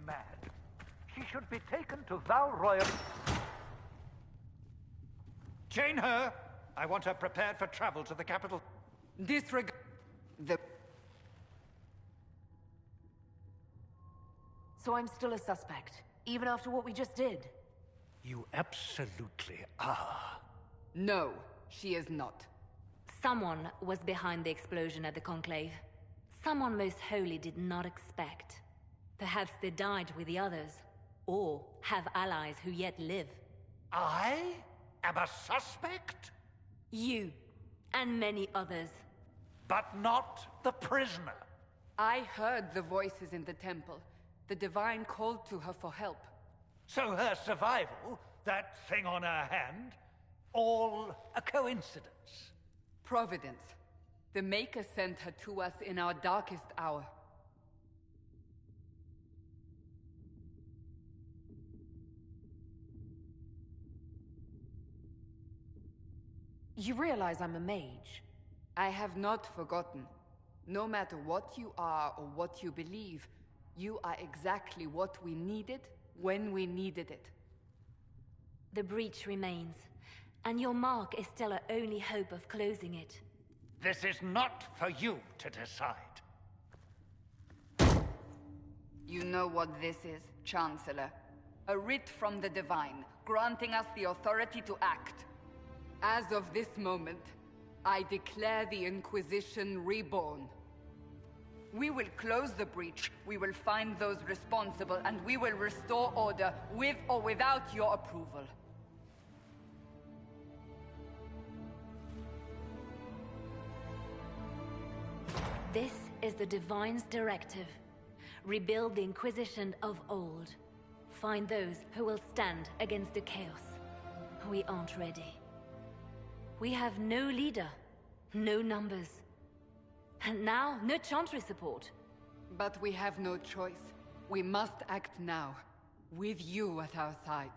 mad. She should be taken to Val Royal. Chain her! I want her prepared for travel to the capital. Disregard the... So I'm still a suspect, even after what we just did? You absolutely are. No, she is not. Someone was behind the explosion at the Conclave. Someone most holy did not expect. Perhaps they died with the others, or have allies who yet live. I am a suspect? You, and many others. But not the prisoner. I heard the voices in the temple. The Divine called to her for help. So her survival, that thing on her hand, all a coincidence? Providence. The Maker sent her to us in our darkest hour. You realize I'm a mage? I have not forgotten. No matter what you are or what you believe, you are exactly what we needed when we needed it. The breach remains, and your mark is still our only hope of closing it. This is not for you to decide. You know what this is, Chancellor. A writ from the Divine, granting us the authority to act. As of this moment, I declare the Inquisition reborn. We will close the breach, we will find those responsible, and we will restore order, with or without your approval. This is the Divine's directive. Rebuild the Inquisition of old. Find those who will stand against the chaos. We aren't ready. We have no leader, no numbers. And now, no Chantry support. But we have no choice. We must act now, with you at our side.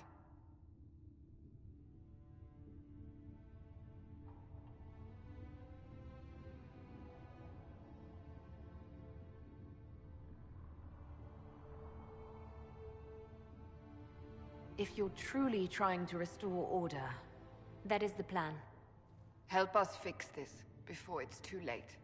If you're truly trying to restore order... That is the plan. Help us fix this, before it's too late.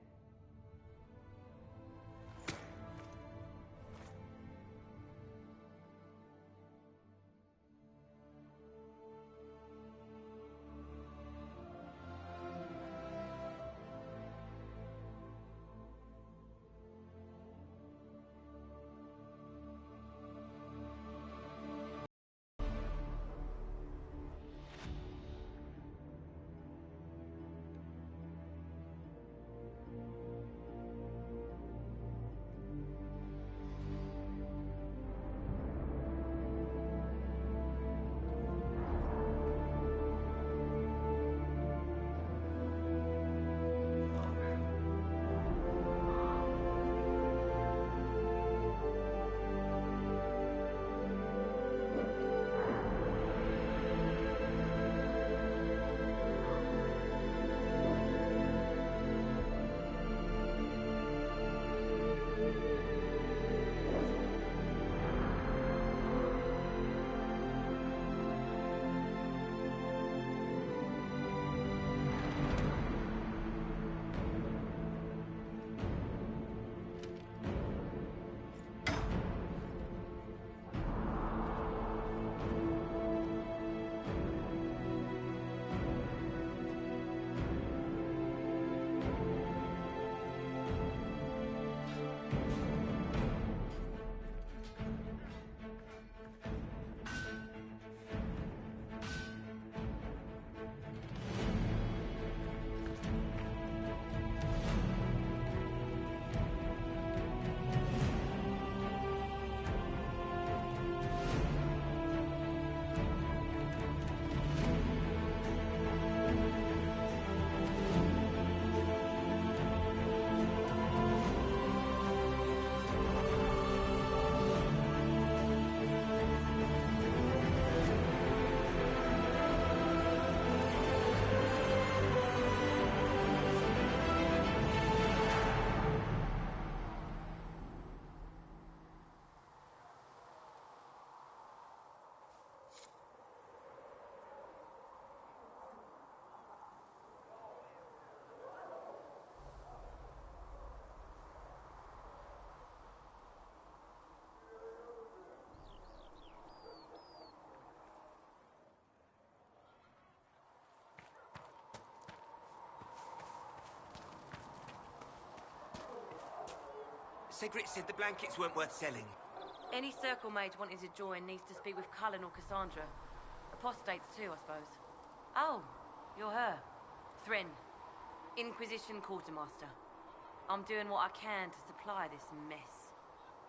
Cedric said the blankets weren't worth selling. Any circle mage wanting to join needs to speak with Cullen or Cassandra. Apostates too, I suppose. Oh, you're her. Thrin. Inquisition quartermaster. I'm doing what I can to supply this mess.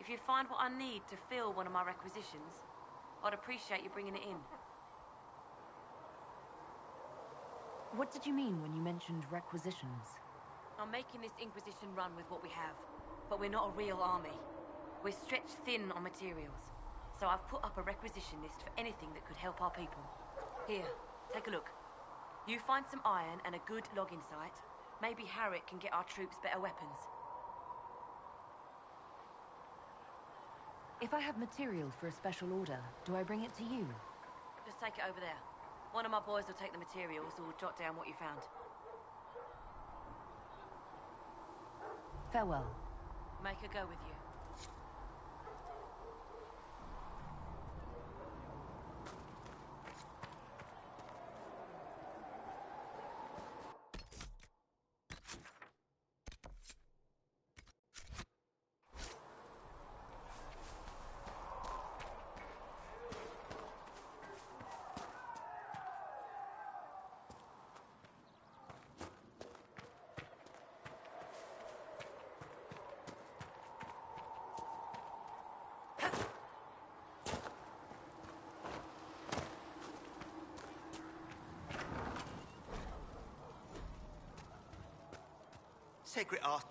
If you find what I need to fill one of my requisitions, I'd appreciate you bringing it in. What did you mean when you mentioned requisitions? I'm making this Inquisition run with what we have, but we're not a real army. We're stretched thin on materials, so I've put up a requisition list for anything that could help our people. Here, take a look. You find some iron and a good logging site, maybe Harriet can get our troops better weapons. If I have material for a special order, do I bring it to you? Just take it over there. One of my boys will take the materials or jot down what you found. Farewell. Make her go with you. Cedric asked...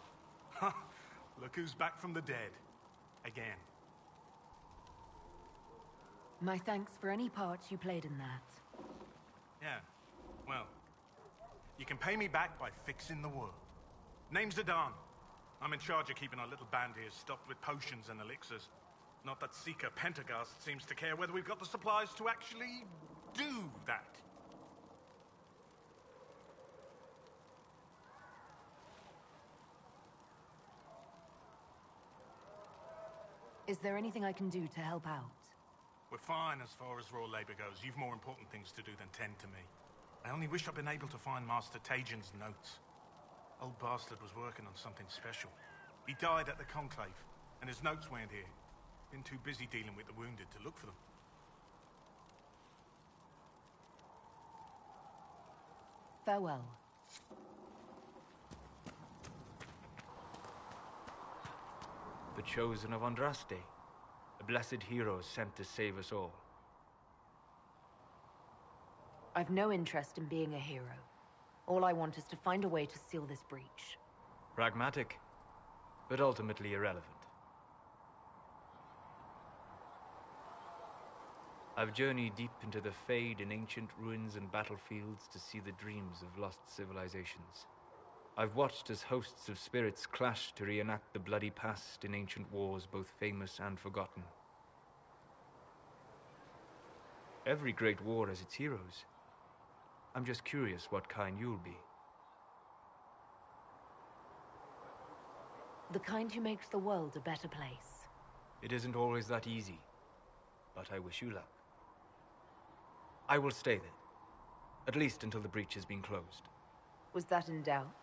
Look who's back from the dead. Again. My thanks for any part you played in that. Yeah, well, you can pay me back by fixing the world. Name's Adan. I'm in charge of keeping our little band here stocked with potions and elixirs. Not that Seeker Pentagast seems to care whether we've got the supplies to actually do that. Is there anything I can do to help out? We're fine as far as raw labor goes. You've more important things to do than tend to me. I only wish I'd been able to find Master Tajin's notes. Old bastard was working on something special. He died at the Conclave, and his notes weren't here. Been too busy dealing with the wounded to look for them. Farewell. The chosen of Andraste, a blessed hero sent to save us all. I've no interest in being a hero. All I want is to find a way to seal this breach. Pragmatic, but ultimately irrelevant. I've journeyed deep into the Fade in ancient ruins and battlefields to see the dreams of lost civilizations. I've watched as hosts of spirits clash to reenact the bloody past in ancient wars, both famous and forgotten. Every great war has its heroes. I'm just curious what kind you'll be. The kind who makes the world a better place. It isn't always that easy, but I wish you luck. I will stay there, at least until the breach has been closed. Was that in doubt?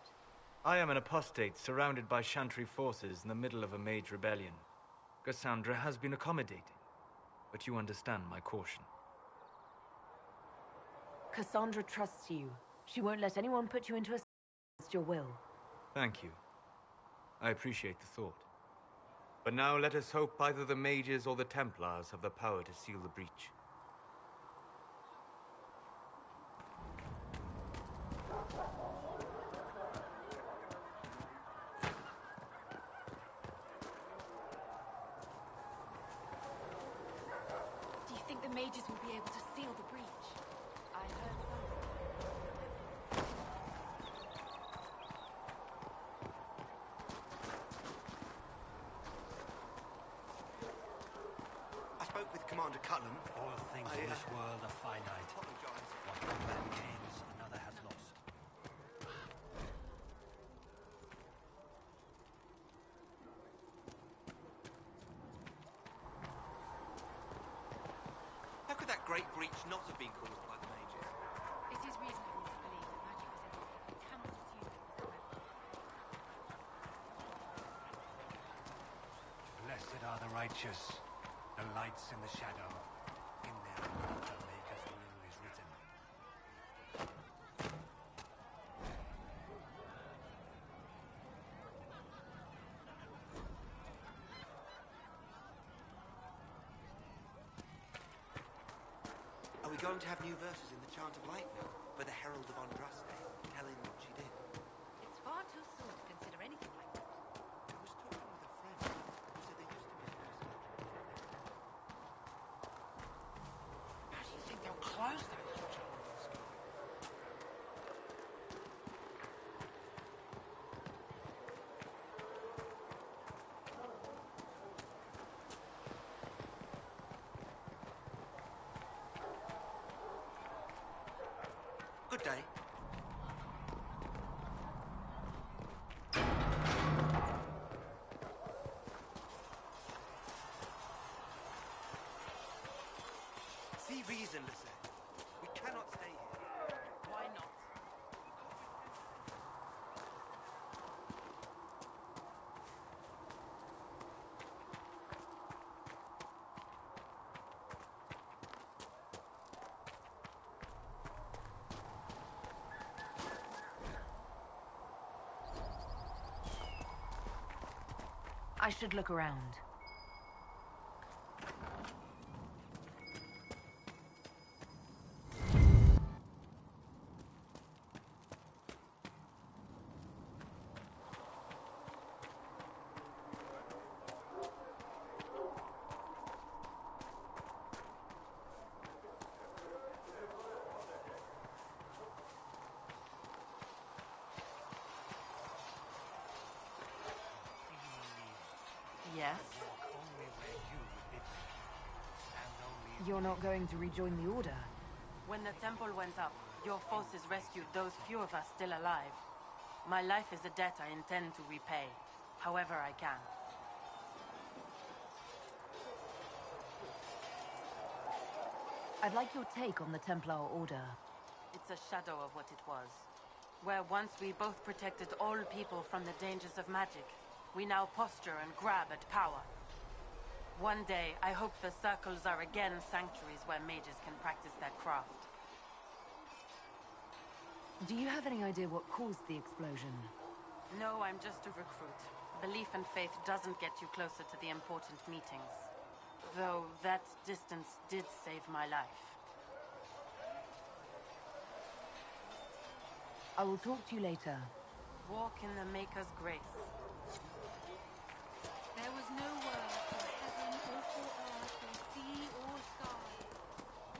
I am an apostate surrounded by Chantry forces in the middle of a mage rebellion. Cassandra has been accommodating, but you understand my caution. Cassandra trusts you. She won't let anyone put you into a against your will. Thank you. I appreciate the thought. But now let us hope either the mages or the Templars have the power to seal the breach. Do you think the mages will be able to seal the breach? I heard something. I spoke with Commander Cullen. All things in this world are finite. Apologise. What one man gains, another has lost. How could that great breach not have been caused by the mages? It is reasonable to believe that magic was involved. We cannot assume it was the weapon. creatures. The lights in the shadow. In their blood the Maker's will is written. Are we going to have new verses in the Chant of Light now? For the Herald of Andraste, telling what she did? It's far too soon to consider anything like that. I was talking with a friend who said there used to be verses. How do you think they'll close that little children's school? Good day. See reason, Lisse. We cannot stay here. Why not? I should look around. Yes? Only where you would bid me. And only You're not going to rejoin the Order? When the temple went up, your forces rescued those few of us still alive. My life is a debt I intend to repay, however I can. I'd like your take on the Templar Order. It's a shadow of what it was. Where once we both protected all people from the dangers of magic, we now posture and grab at power. One day, I hope the circles are again sanctuaries where mages can practice their craft. Do you have any idea what caused the explosion? No, I'm just a recruit. Belief and faith doesn't get you closer to the important meetings. Though that distance did save my life. I will talk to you later. Walk in the Maker's grace. There was no word for heaven or for earth or sea or sky.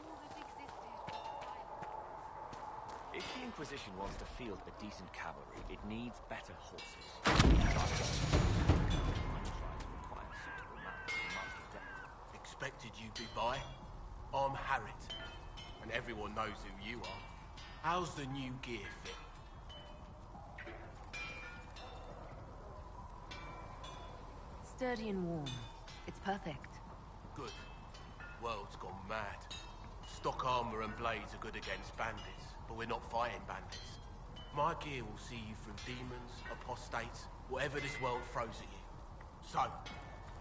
All that existed was silence. If the Inquisition wants to field a decent cavalry, it needs better horses. Expected you'd be by. I'm Harriet, and everyone knows who you are. How's the new gear fit? Sturdy and warm. It's perfect. Good. World's gone mad. Stock armor and blades are good against bandits, but we're not fighting bandits. My gear will see you through demons, apostates, whatever this world throws at you. So,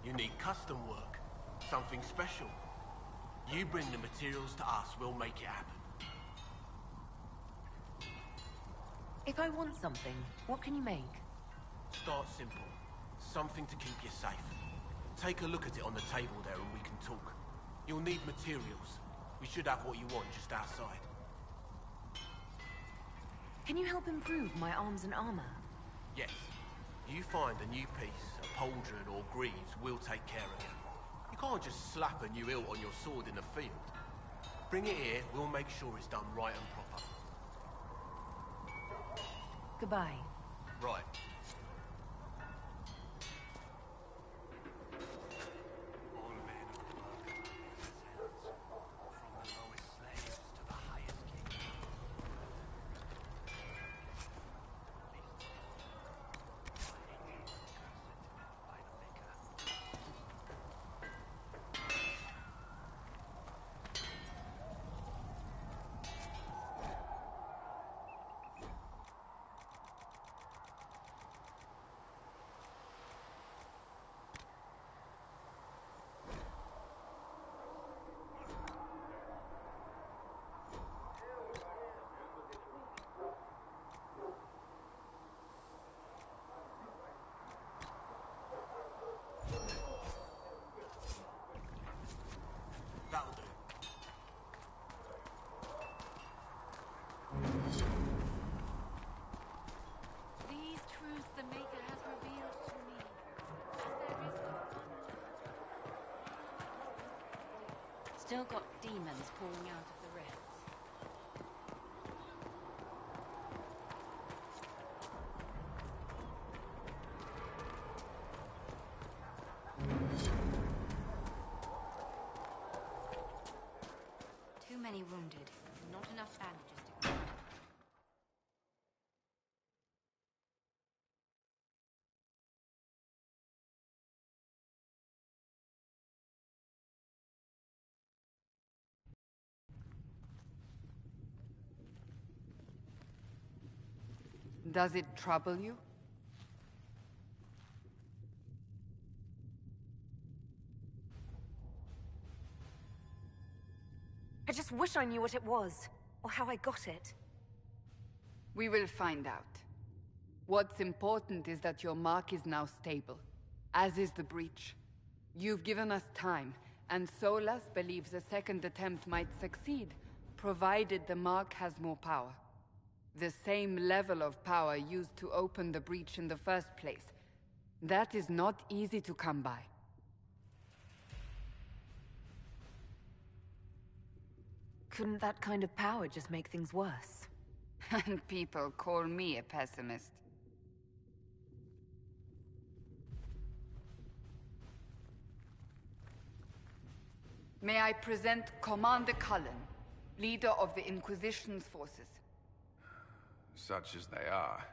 you need custom work. Something special. You bring the materials to us, we'll make it happen. If I want something, what can you make? Start simple. Something to keep you safe. Take a look at it on the table there and we can talk. You'll need materials. We should have what you want just outside. Can you help improve my arms and armor? Yes. You find a new piece, a pauldron or greaves, we'll take care of you. You can't just slap a new hilt on your sword in the field. Bring it here, we'll make sure it's done right and proper. Goodbye. Right. all men of work and peasants, from the lowest slaves to the highest king. By the Maker. still got demons pouring out of the rifts. Too many wounded. Not enough bandages to go. Does it trouble you? I just wish I knew what it was, or how I got it. We will find out. What's important is that your mark is now stable, as is the breach. You've given us time, and Solas believes a second attempt might succeed, provided the mark has more power. The same level of power used to open the breach in the first place. That is not easy to come by. Couldn't that kind of power just make things worse? And people call me a pessimist. May I present Commander Cullen, leader of the Inquisition's forces. Such as they are.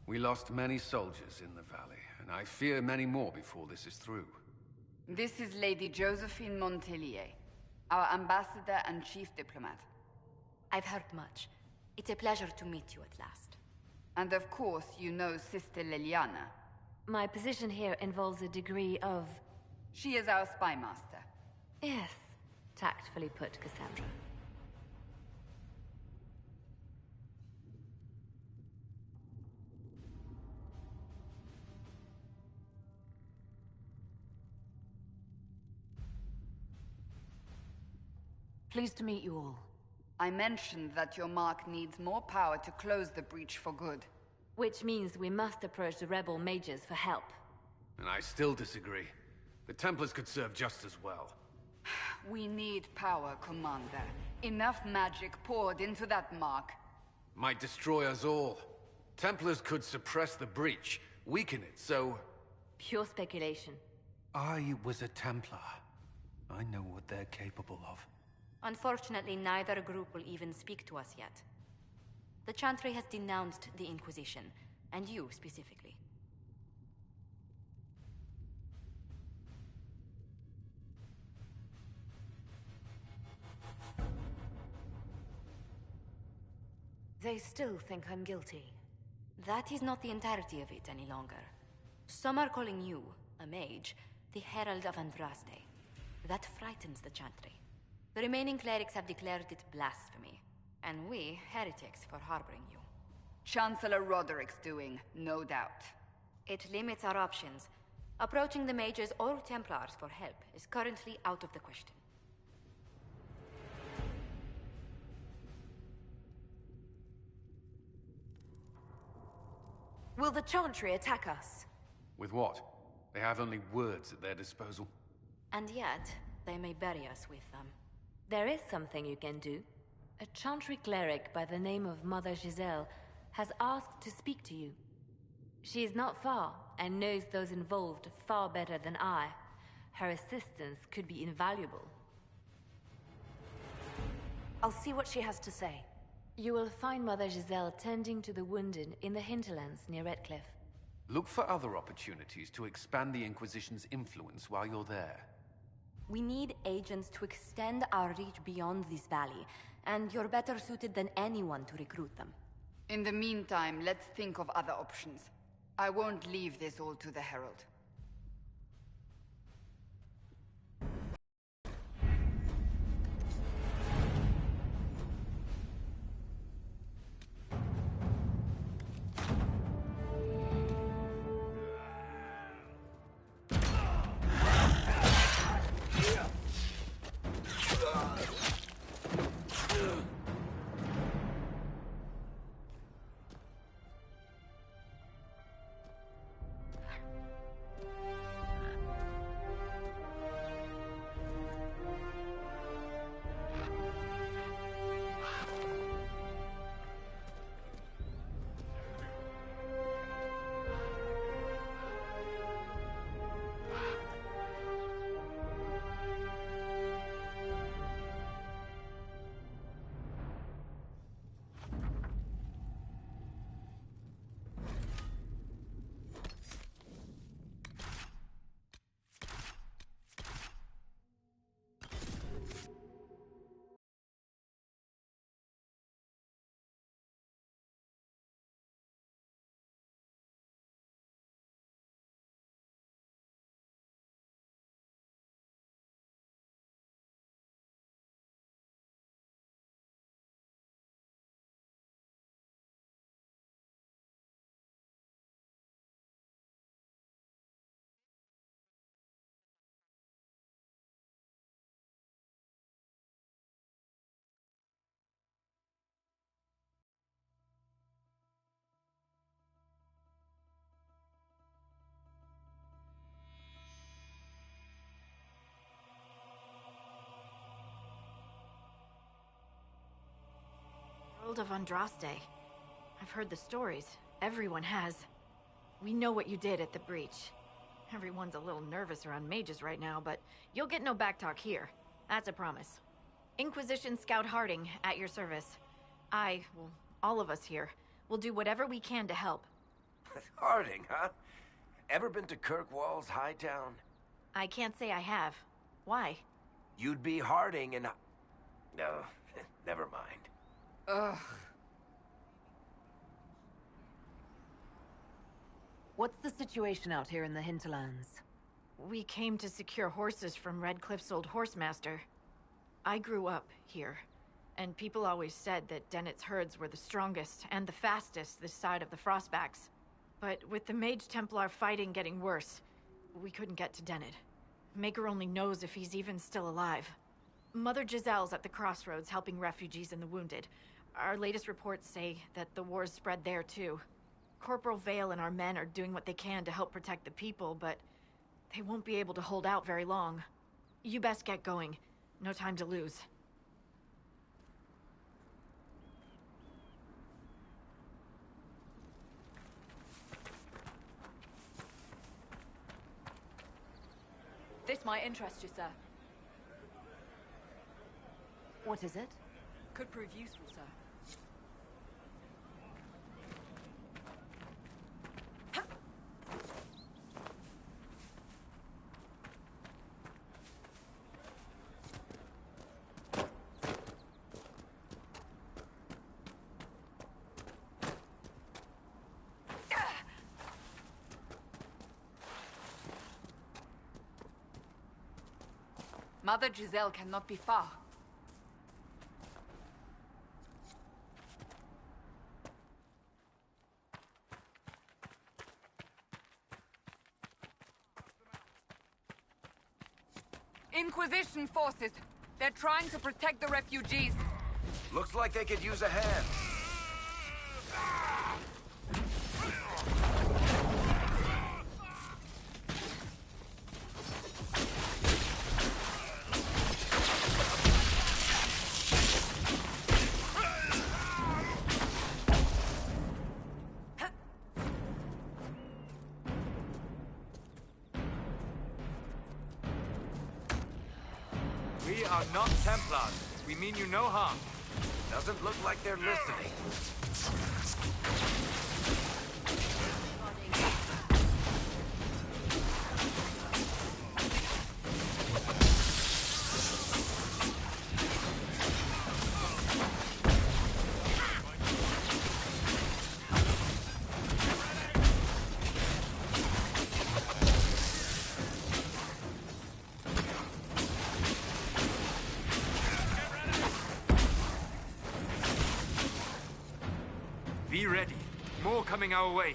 We lost many soldiers in the valley, and I fear many more before this is through. This is Lady Josephine Montelier, our ambassador and chief diplomat. I've heard much. It's a pleasure to meet you at last. And of course, you know Sister Liliana. My position here involves a degree of... She is our spy master. Yes, tactfully put, Cassandra. Pleased to meet you all. I mentioned that your mark needs more power to close the breach for good. Which means we must approach the rebel mages for help. And I still disagree. The Templars could serve just as well. We need power, Commander. Enough magic poured into that mark. Might destroy us all. Templars could suppress the breach, weaken it, so... Pure speculation. I was a Templar. I know what they're capable of. Unfortunately, neither group will even speak to us yet. The Chantry has denounced the Inquisition, and you specifically. They still think I'm guilty. That is not the entirety of it any longer. Some are calling you, a mage, the Herald of Andraste. That frightens the Chantry. The remaining clerics have declared it blasphemy, and we, heretics, for harboring you. Chancellor Roderick's doing, no doubt. It limits our options. Approaching the mages or Templars for help is currently out of the question. Will the Chantry attack us? With what? They have only words at their disposal. And yet, they may bury us with them. There is something you can do. A Chantry cleric by the name of Mother Giselle has asked to speak to you. She is not far, and knows those involved far better than I. Her assistance could be invaluable. I'll see what she has to say. You will find Mother Giselle tending to the wounded in the hinterlands near Redcliffe. Look for other opportunities to expand the Inquisition's influence while you're there. We need agents to extend our reach beyond this valley, and you're better suited than anyone to recruit them. In the meantime, let's think of other options. I won't leave this all to the Herald. Herald of Andraste. I've heard the stories. Everyone has. We know what you did at the breach. Everyone's a little nervous around mages right now, but you'll get no backtalk here. That's a promise. Inquisition Scout Harding, at your service. Well, all of us here, will do whatever we can to help. Harding, huh? Ever been to Kirkwall's Hightown? I can't say I have. Why? You'd be Harding and... No, never mind. Ugh. What's the situation out here in the hinterlands? We came to secure horses from Redcliffe's old horsemaster. I grew up here, and people always said that Dennett's herds were the strongest and the fastest this side of the Frostbacks. But with the Mage Templar fighting getting worse, we couldn't get to Dennett. Maker only knows if he's even still alive. Mother Giselle's at the crossroads helping refugees and the wounded. Our latest reports say that the war's spread there too. Corporal Vale and our men are doing what they can to help protect the people, but they won't be able to hold out very long. You best get going. No time to lose. This might interest you, sir. What is it? Could prove useful, sir. Mother Giselle cannot be far. Inquisition forces. They're trying to protect the refugees. Looks like they could use a hand. We are not Templars. We mean you no harm. Doesn't look like they're listening. Be ready. More coming our way.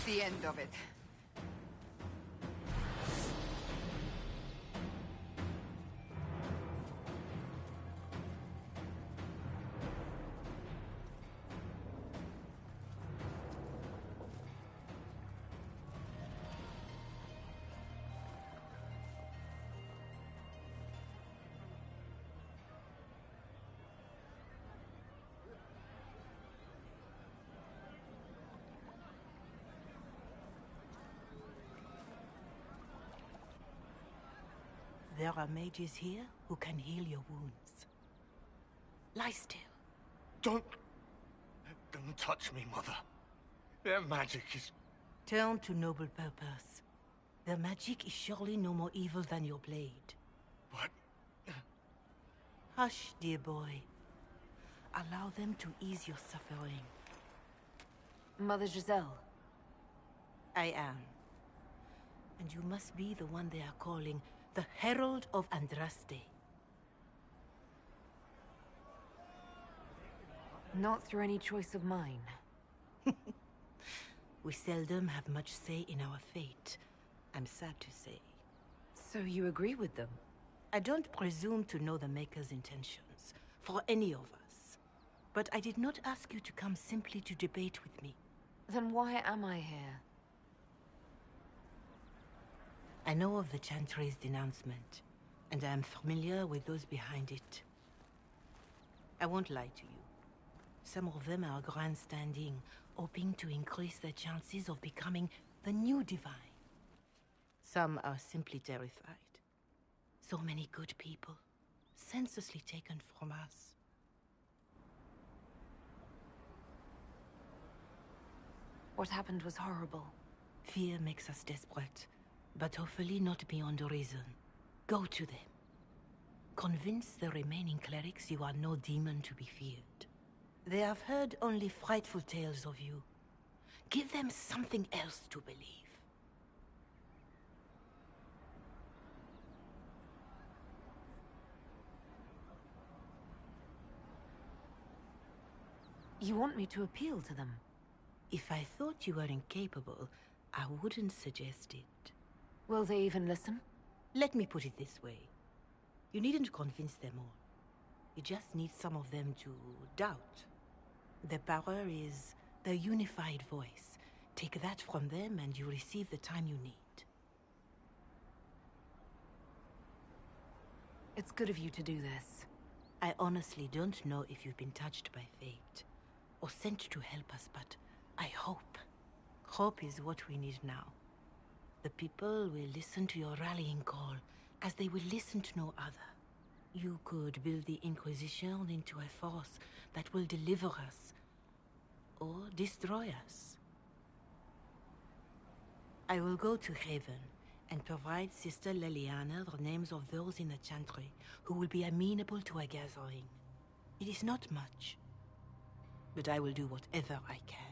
The end of it. There are mages here who can heal your wounds. Lie still. Don't touch me, Mother. Their magic is... Turn to noble purpose. Their magic is surely no more evil than your blade. What? Hush, dear boy. Allow them to ease your suffering. Mother Giselle. I am. And you must be the one they are calling the Herald of Andraste. Not through any choice of mine. We seldom have much say in our fate, I'm sad to say. So you agree with them? I don't presume to know the Maker's intentions, for any of us. But I did not ask you to come simply to debate with me. Then why am I here? I know of the Chantry's denouncement, and I am familiar with those behind it. I won't lie to you. Some of them are grandstanding, hoping to increase their chances of becoming the new divine. Some are simply terrified. So many good people, senselessly taken from us. What happened was horrible. Fear makes us desperate, but hopefully not beyond reason. Go to them. Convince the remaining clerics you are no demon to be feared. They have heard only frightful tales of you. Give them something else to believe. You want me to appeal to them? If I thought you were incapable, I wouldn't suggest it. Will they even listen? Let me put it this way. You needn't convince them all. You just need some of them to doubt. Their power is their unified voice. Take that from them and you receive the time you need. It's good of you to do this. I honestly don't know if you've been touched by fate, or sent to help us, but I hope. Hope is what we need now. The people will listen to your rallying call, as they will listen to no other. You could build the Inquisition into a force that will deliver us, or destroy us. I will go to Haven and provide Sister Leliana the names of those in the Chantry who will be amenable to a gathering. It is not much, but I will do whatever I can.